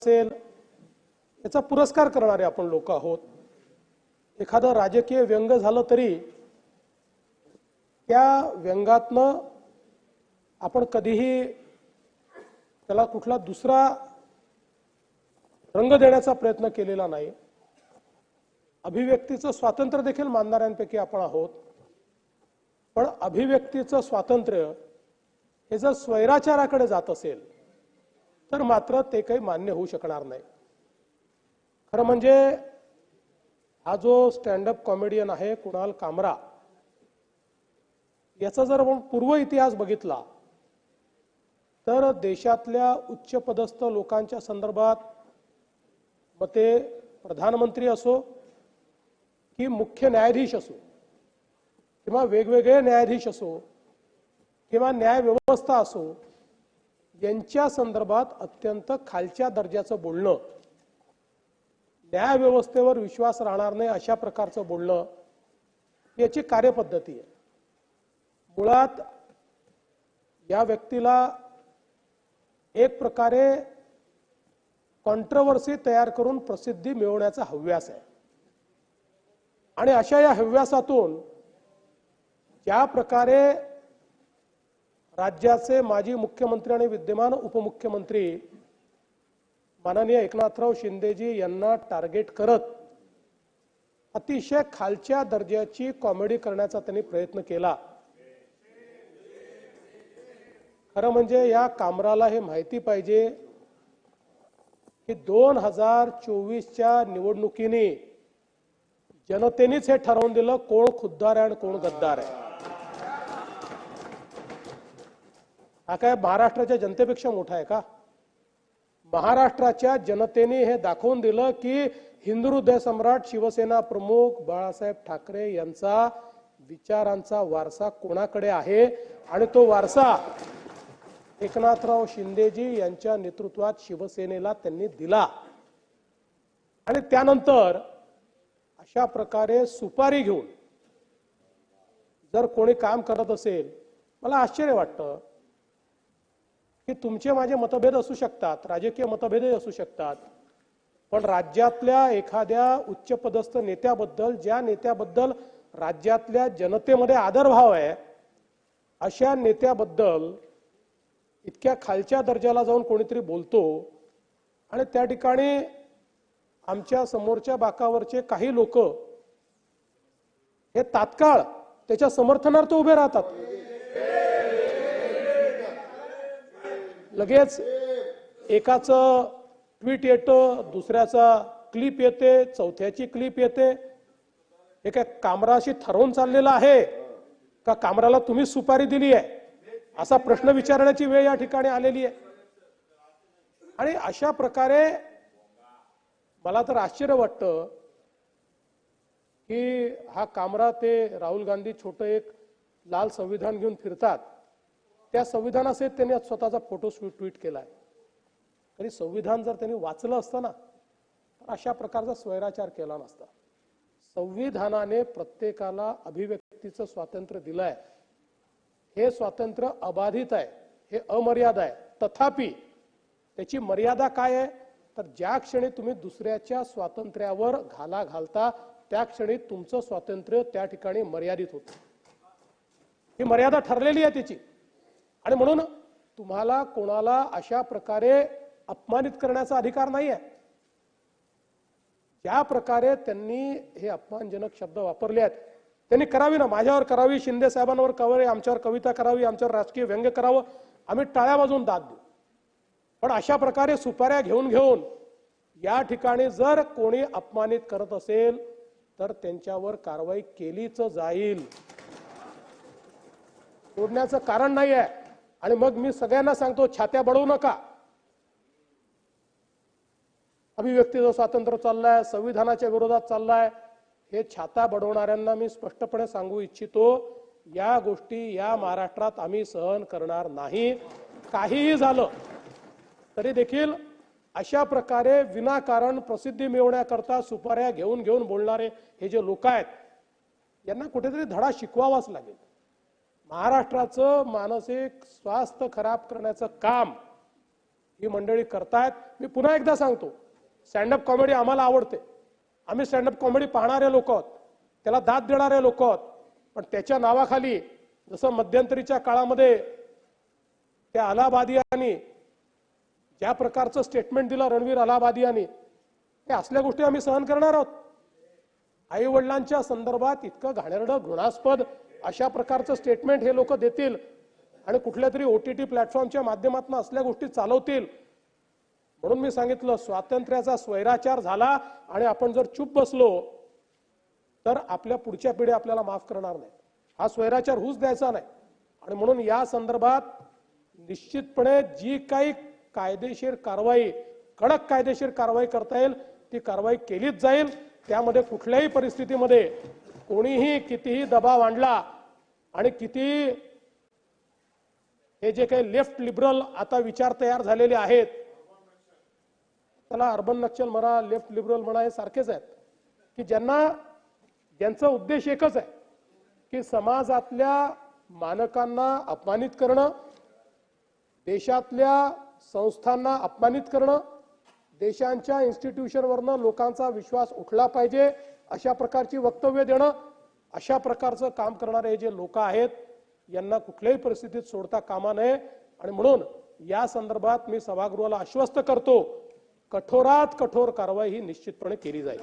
असेल याचा पुरस्कार करणारे आपण लोक आहोत। एखादं राजकीय व्यंग झालं तरी त्या व्यंगातनं आपण कधीही त्याला कुठला दुसरा रंग देण्याचा प्रयत्न केलेला नाही। अभिव्यक्तीचं स्वातंत्र्य देखील मानणाऱ्यांपैकी आपण आहोत, पण अभिव्यक्तीचं स्वातंत्र्य हे जर स्वैराचाराकडे जात असेल तर मात्र ते काही मान्य होऊ शकणार नाही। खरं म्हणजे हा जो स्टँड अप कॉमेडियन आहे कुणाल कामरा, याचा जर आपण पूर्व इतिहास बघितला तर देशातल्या उच्च पदस्थ लोकांच्या संदर्भात मग ते प्रधानमंत्री असो की मुख्य न्यायाधीश असो किंवा वेगवेगळे न्यायाधीश असो किंवा न्याय व्यवस्था असो, यांच्या संदर्भात अत्यंत खालच्या दर्जाचं बोलणं, न्याय व्यवस्थेवर विश्वास राहणार नाही अशा प्रकारचं बोलणं याची कार्यपद्धती आहे। मुळात या व्यक्तीला एक प्रकारे कॉन्ट्रोवर्सी तयार करून प्रसिद्धी मिळवण्याचा हव्यास आहे आणि अशा या हव्यासातून ज्या प्रकारे राज्याचे माजी मुख्यमंत्री आणि विद्यमान उपमुख्यमंत्री माननीय एकनाथराव शिंदेजी यांना टार्गेट करत अतिशय खालच्या दर्जाची कॉमेडी करण्याचा त्यांनी प्रयत्न केला। खरं म्हणजे या कामराला हे माहिती पाहिजे की 2024च्या निवडणुकीने जनतेनेच हे ठरवून दिलं कोण खुद्दार आहे आणि कोण गद्दार आहे। हा काय महाराष्ट्राच्या जनतेपेक्षा मोठा आहे का? महाराष्ट्राच्या जनतेने हे दाखवून दिलं की हिंदू हृदय सम्राट शिवसेना प्रमुख बाळासाहेब ठाकरे यांचा विचारांचा वारसा कोणाकडे आहे आणि तो वारसा एकनाथराव शिंदेजी यांच्या नेतृत्वात शिवसेनेला त्यांनी दिला। आणि त्यानंतर अशा प्रकारे सुपारी घेऊन जर कोणी काम करत असेल, मला आश्चर्य वाटतं की तुमचे माझे मतभेद असू शकतात, राजकीय मतभेदही असू शकतात, पण राज्यातल्या एखाद्या उच्चपदस्थ नेत्याबद्दल, ज्या नेत्याबद्दल राज्यातल्या जनतेमध्ये आदरभाव आहे, अशा नेत्याबद्दल इतक्या खालच्या दर्जाला जाऊन कोणीतरी बोलतो आणि त्या ठिकाणी आमच्या समोरच्या बाकावरचे काही लोक हे तात्काळ त्याच्या समर्थनार्थ उभे राहतात। लगेच एकाचं ट्विट येतं, दुसऱ्याचा क्लिप येते, चौथ्याची क्लिप येते। हे काय कामराशी ठरवून चाललेलं आहे का कामराला तुम्ही सुपारी दिली आहे असा प्रश्न विचारण्याची वेळ या ठिकाणी आलेली आहे। आणि अशा प्रकारे मला तर आश्चर्य वाटतं की हा कामरा ते राहुल गांधी छोटं एक लाल संविधान घेऊन फिरतात, त्या संविधानासहित त्यांनी स्वतःचा फोटो ट्विट केलाय। तरी संविधान जर त्यांनी वाचलं असतं ना तर अशा प्रकारचा स्वैराचार केला नसता। संविधानाने प्रत्येकाला अभिव्यक्तीचं स्वातंत्र्य दिलंय, हे स्वातंत्र्य अबाधित आहे, हे अमर्याद आहे। तथापि त्याची मर्यादा काय आहे तर ज्या क्षणी तुम्ही दुसऱ्याच्या स्वातंत्र्यावर घाला घालता त्या क्षणी तुमचं स्वातंत्र्य त्या ठिकाणी मर्यादित होतं। ही मर्यादा ठरलेली आहे त्याची आणि म्हणून तुम्हाला कोणाला अशा प्रकारे अपमानित करण्याचा अधिकार नाही आहे। ज्या प्रकारे त्यांनी हे अपमानजनक शब्द वापरले आहेत त्यांनी करावी ना, माझ्यावर करावी, शिंदे साहेबांवर करावी, आमच्यावर कविता करावी, आमच्यावर राजकीय व्यंग्य करावं, आम्ही टाळ्या वाजवून दाद देऊ। पण अशा प्रकारे सुपाऱ्या घेऊन घेऊन या ठिकाणी जर कोणी अपमानित करत असेल तर त्यांच्यावर कारवाई केलीच जाईल, सोडण्याचं कारण नाही आहे। आणि मग मी सगळ्यांना सांगतो, छात्या बळवू नका। अभिव्यक्तीचं स्वातंत्र्य चाललंय, संविधानाच्या विरोधात चाललाय, हे छाता बडवणाऱ्यांना मी स्पष्टपणे सांगू इच्छितो, या गोष्टी या महाराष्ट्रात आम्ही सहन करणार नाही। काहीही झालं तरी देखील अशा प्रकारे विनाकारण प्रसिद्धी मिळवण्याकरता सुपाऱ्या घेऊन घेऊन बोलणारे हे जे लोक आहेत यांना कुठेतरी धडा शिकवावाच लागेल। महाराष्ट्राचं मानसिक स्वास्थ्य खराब करण्याचं काम ही मंडळी करतायत. मी पुन्हा एकदा सांगतो, स्टँडअप कॉमेडी आम्हाला आवडते, आम्ही स्टँडअप कॉमेडी पाहणारे लोक आहोत, त्याला दाद देणारे लोक आहोत. पण त्याच्या नावाखाली जसं मध्यंतरीच्या काळामध्ये त्या अलाहाबादियांनी ज्या प्रकारचं स्टेटमेंट दिलं रणवीर अलाहाबादियांनी, हे असल्या गोष्टी आम्ही सहन करणार आहोत. आई वडिलांच्या संदर्भात इतकं घाणेरडं घृणास्पद अशा प्रकारचं स्टेटमेंट हे लोक देतील आणि कुठल्या तरी OTT प्लॅटफॉर्मच्या माध्यमातून असल्या गोष्टी चालवतील. म्हणून मी सांगितलं, स्वातंत्र्याचा स्वैराचार झाला आणि आपण जर चूप बसलो तर आपल्या पुढच्या पिढ्या आपल्याला माफ करणार नाही. हा स्वैराचार होऊच द्यायचा नाही. आणि म्हणून या संदर्भात निश्चितपणे जी काही कायदेशीर कारवाई, कडक कायदेशीर कारवाई करता येईल ती कारवाई केलीच जाईल. त्यामध्ये कुठल्याही परिस्थितीमध्ये कोणीही कितीही दबाव आणला आणि किती हे जे काही लेफ्ट लिबरल आता विचार तयार झालेले आहेत, त्याला अर्बन नक्षल म्हणा, लेफ्ट लिबरल म्हणा, हे सारखेच आहेत की ज्यांचा उद्देश एकच आहे की समाजातल्या मानकांना अपमानित करणं, देशातल्या संस्थांना अपमानित करणं, देशांच्या इन्स्टिट्यूशनवरनं लोकांचा विश्वास उठला पाहिजे अशा प्रकारची वक्तव्य देणं, अशा प्रकारचं काम करणारे जे लोक आहेत यांना कुठल्याही परिस्थितीत सोडता कामा नये. आणि म्हणून या संदर्भात मी सभागृहाला आश्वस्त करतो, कठोरात कठोर कारवाई ही निश्चितपणे केली जाईल.